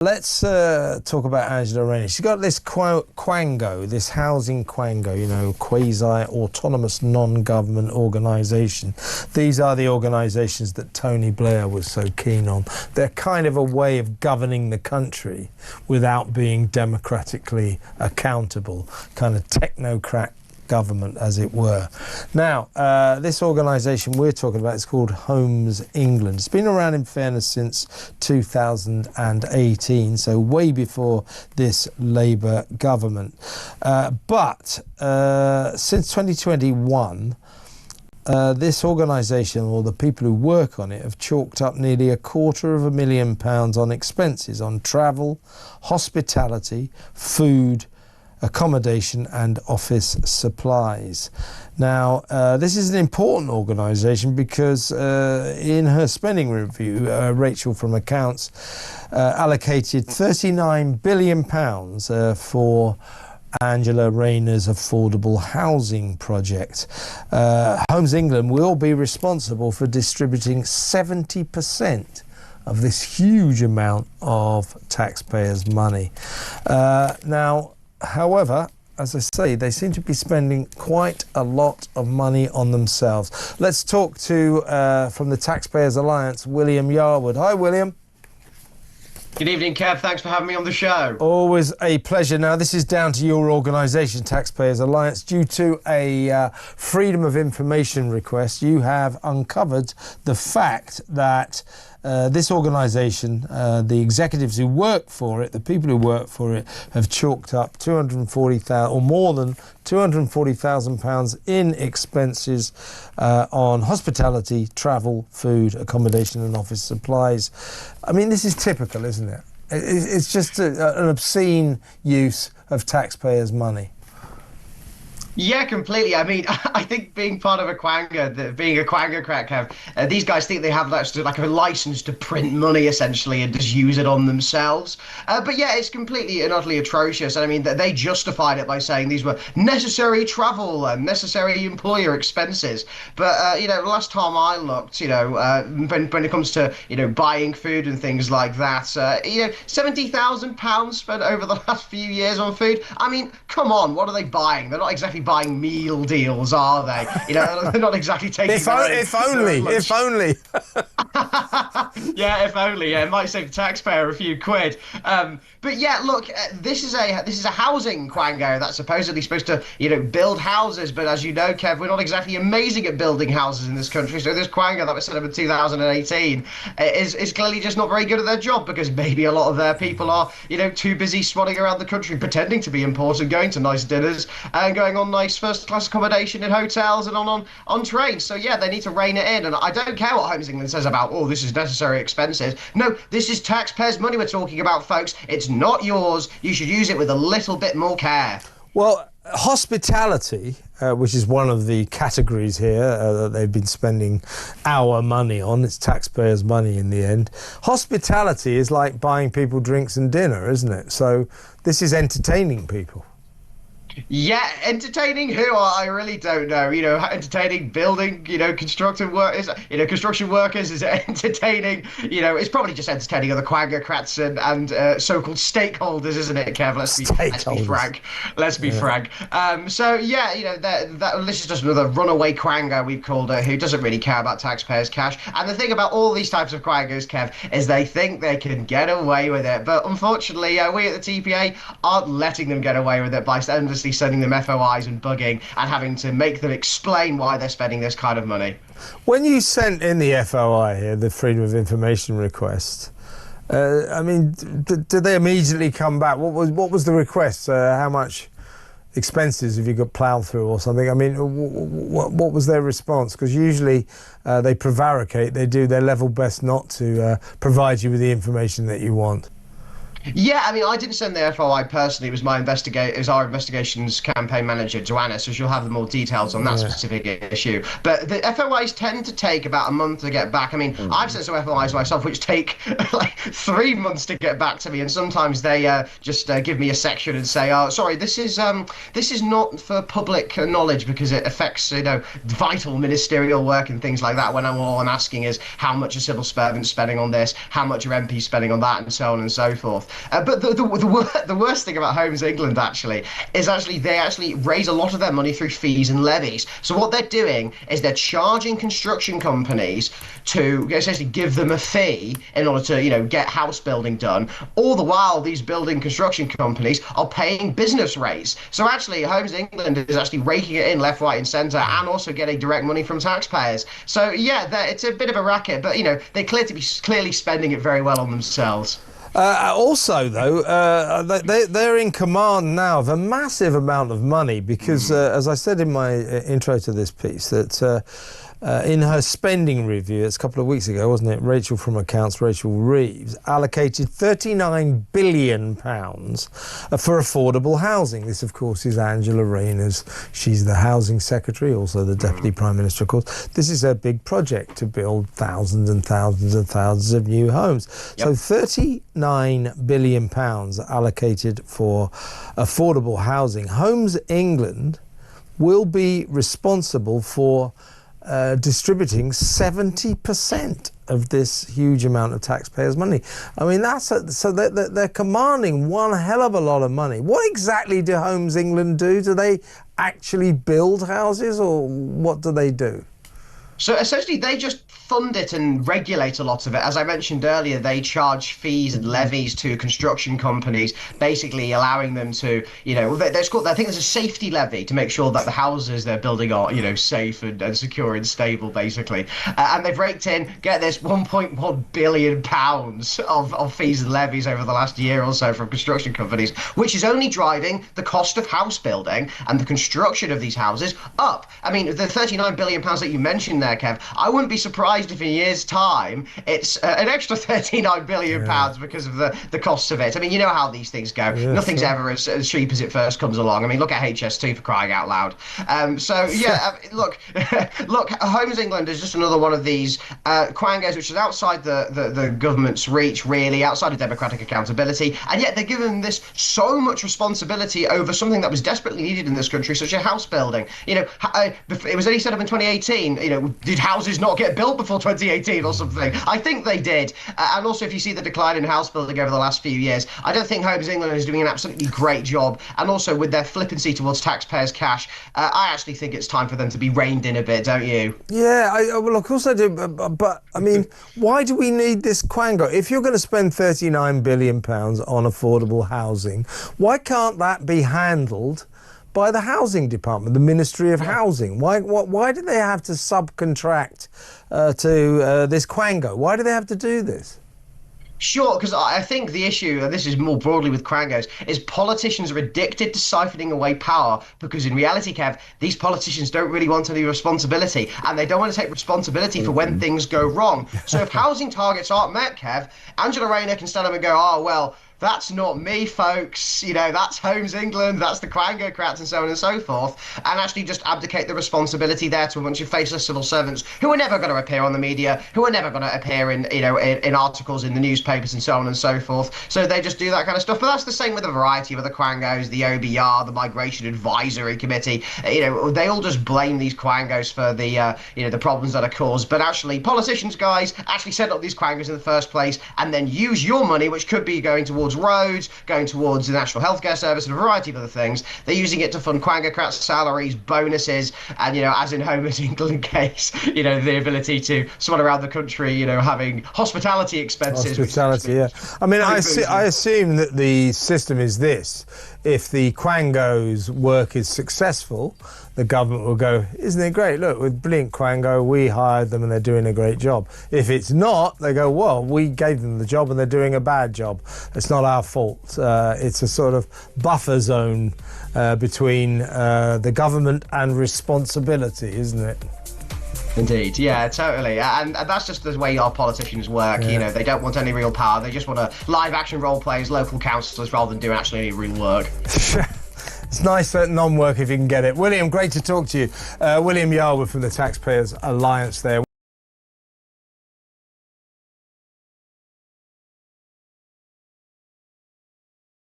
Let's talk about Angela Rayner. She's got this quango, this housing quango, you know, quasi-autonomous non-government organisation. These are the organisations that Tony Blair was so keen on. They're kind of a way of governing the country without being democratically accountable, kind of technocrat government, as it were. Now, this organisation we're talking about is called Homes England. It's been around, in fairness, since 2018, so way before this Labour government. But since 2021, this organisation, or the people who work on it, have chalked up nearly £250,000 on expenses on travel, hospitality, food, accommodation and office supplies. Now, this is an important organisation because in her spending review, Rachel from Accounts allocated £39 billion for Angela Rayner's affordable housing project. Homes England will be responsible for distributing 70% of this huge amount of taxpayers' money. However, as I say, they seem to be spending quite a lot of money on themselves. Let's talk to, from the Taxpayers Alliance, William Yarwood. Hi, William. Good evening, Kev. Thanks for having me on the show. Always a pleasure. Now, this is down to your organisation, Taxpayers Alliance. Due to a Freedom of Information request, you have uncovered the fact that this organisation, the executives who work for it, the people who work for it, have chalked up £240,000 or more than £240,000 in expenses on hospitality, travel, food, accommodation and office supplies. I mean, this is typical, isn't it? It's just an obscene use of taxpayers' money. Yeah, completely. I mean, I think being part of a quango, being a Quangocrat, Kev, these guys think they have like a license to print money, essentially, and just use it on themselves. But yeah, it's completely and utterly atrocious. And I mean, they justified it by saying these were necessary travel and necessary employer expenses. But, you know, last time I looked, you know, when it comes to, you know, buying food and things like that, you know, £70,000 spent over the last few years on food. I mean, come on, what are they buying? They're not exactly buying meal deals, are they? You know, they're not exactly taking. If only. Yeah, if only. Yeah, it might save the taxpayer a few quid. But yeah, look, this is a housing quango that's supposedly supposed to, you know, build houses. But as you know, Kev, we're not exactly amazing at building houses in this country. So this quango that was set up in 2018 is clearly just not very good at their job, because maybe a lot of their people are, you know, too busy swanning around the country pretending to be important, going to nice dinners and going on nice first-class accommodation in hotels and on trains. So yeah, they need to rein it in. And I don't care what Homes England says about, oh, this is necessary expenses. No, this is taxpayers' money we're talking about, folks. It's not yours. You should use it with a little bit more care. Well, hospitality, which is one of the categories here that they've been spending our money on, it's taxpayers' money in the end. Hospitality is like buying people drinks and dinner, isn't it? So this is entertaining people. Yeah, entertaining who? I really don't know. You know, entertaining building, you know, construction workers. Is it entertaining? You know, it's probably just entertaining other Quangocrats and so-called stakeholders, isn't it, Kev? Let's be frank. Let's be frank. So yeah, you know, this is just another runaway quango, we've called her, who doesn't really care about taxpayers' cash. And the thing about all these types of quangos, Kev, is they think they can get away with it. But unfortunately, we at the TPA aren't letting them get away with it by endlessly sending them FOIs and bugging and having to make them explain why they're spending this kind of money. When you sent in the FOI here, the Freedom of Information request, I mean, did they immediately come back? What was the request? How much expenses have you got ploughed through or something? I mean, what was their response? Because usually they prevaricate, they do their level best not to provide you with the information that you want. Yeah, I mean, I didn't send the FOI personally. It was our investigations campaign manager, Joanna, so she'll have the more details on that specific issue. But the FOIs tend to take about a month to get back. I mean, I've sent some FOIs myself, which take like 3 months to get back to me, and sometimes they just give me a section and say, "Oh, sorry, this is not for public knowledge because it affects, you know, vital ministerial work and things like that." When all I'm asking is how much a civil servant spending on this, how much your MP spending on that, and so on and so forth. But the worst thing about Homes England actually is they actually raise a lot of their money through fees and levies. So what they're doing is they're charging construction companies to essentially give them a fee in order to, get house building done. All the while, these building construction companies are paying business rates. So actually, Homes England is actually raking it in left, right, and centre, and also getting direct money from taxpayers. So yeah, it's a bit of a racket, but they clearly spending it very well on themselves. Also, though, they're in command now of a massive amount of money because, as I said in my intro to this piece, that in her spending review, it's a couple of weeks ago, wasn't it? Rachel from Accounts, Rachel Reeves, allocated £39 billion for affordable housing. This, of course, is Angela Rayner's. She's the Housing Secretary, also the Deputy Prime Minister, of course. This is her big project to build thousands and thousands and thousands of new homes. Yep. So £39 billion allocated for affordable housing. Homes England will be responsible for distributing 70% of this huge amount of taxpayers' money. I mean, so they're commanding one hell of a lot of money. What exactly do Homes England do? Do they actually build houses, or what do they do? So essentially, they just fund it and regulate a lot of it. As I mentioned earlier, they charge fees and levies to construction companies, basically allowing them to, I think there's a safety levy to make sure that the houses they're building are, safe and secure and stable, basically. And they've raked in, get this, £1.1 billion of fees and levies over the last year or so from construction companies, which is only driving the cost of house building and the construction of these houses up. I mean, the £39 billion that you mentioned there, Kev, I wouldn't be surprised if in a year's time it's an extra £39 billion because of the costs of it. I mean, you know how these things go. Yeah, nothing's ever as cheap as it first comes along. I mean, look at HS2 for crying out loud. Look, Homes England is just another one of these quangos, which is outside the government's reach, really, outside of democratic accountability, and yet they're given this so much responsibility over something that was desperately needed in this country, such as house building. It was only set up in 2018. Did houses not get built before 2018 or something? I think they did. And also, if you see the decline in house building over the last few years, I don't think Homes England is doing an absolutely great job. And also, with their flippancy towards taxpayers' cash, I actually think it's time for them to be reined in a bit, don't you? Yeah, well, of course I do. But I mean, why do we need this quango? If you're going to spend £39 billion on affordable housing, why can't that be handled by the Housing Department, the Ministry of Housing? Why do they have to subcontract to this quango? Why do they have to do this? Sure, because I think the issue, and this is more broadly with quangos, is politicians are addicted to siphoning away power because in reality, Kev, these politicians don't really want any responsibility and they don't want to take responsibility for when things go wrong. So if housing targets aren't met, Kev, Angela Rayner can stand up and go, oh, well, that's not me, folks. That's Homes England, that's the Quangocrats and so on and so forth, and actually just abdicate the responsibility there to a bunch of faceless civil servants who are never going to appear on the media, who are never going to appear in articles in the newspapers and so on and so forth. So they just do that kind of stuff. But that's the same with a variety of other quangos, the OBR, the Migration Advisory Committee. They all just blame these quangos for the problems that are caused. But actually, politicians, guys, actually set up these quangos in the first place and then use your money, which could be going towards roads, going towards the National Healthcare Service and a variety of other things. They're using it to fund Quangocrats' salaries, bonuses, and, as in Homes England case, the ability to swan around the country, having hospitality expenses. Hospitality, yeah. I mean, I assume that the system is this. If the quangos' work is successful, the government will go, isn't it great? Look, with brilliant quango, we hired them and they're doing a great job. If it's not, they go, well, we gave them the job and they're doing a bad job. It's not our fault. It's a sort of buffer zone between the government and responsibility, isn't it? Indeed, yeah, totally, and that's just the way our politicians work. Yeah. They don't want any real power. They just want to live action role plays, local councillors, rather than doing actually any real work. It's nice non-work if you can get it. William, great to talk to you. William Yarwood from the Taxpayers Alliance there.